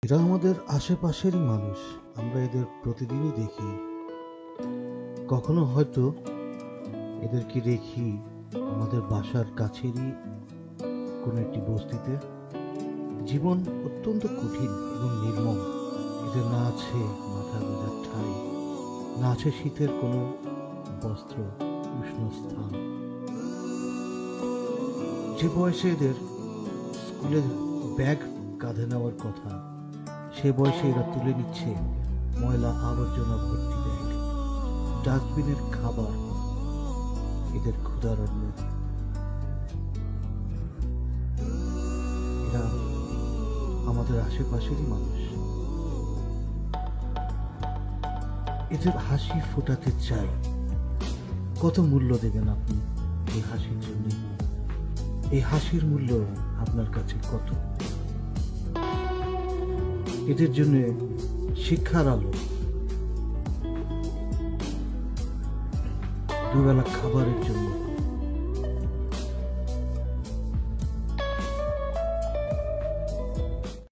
এরা আমাদের আশেপাশেরই মানুষ। আমরা এদের প্রতিদিনই দেখি। কখনো হয়তো এদেরকে দেখি আমাদের বাসার কাছেরই কোনো একটি বস্তিতে। জীবন অত্যন্ত কঠিন এবং নির্মম। এদের না আছে মাথা গোঁজার ঠাঁই, না আছে শীতের কোনো বস্ত্র, উষ্ণ স্থান। যে বয়সে এদের স্কুলের ব্যাগ কাঁধে নেওয়ার কথা, সে বয়সে এরা তুলে নিচ্ছে ময়লা আবর্জনা ভর্তি ব্যাগ। ডাস্টবিনের খাবার এদের ক্ষুধার অন্ন। এরা আমাদের আশেপাশেরই মানুষ। এদের হাসি ফোটাতে চাই। কত মূল্য দেবেন আপনি এই হাসির জন্য? এই হাসির মূল্য আপনার কাছে কত? এদের জন্য শিক্ষার আলো, দুবেলা খাবারের জন্য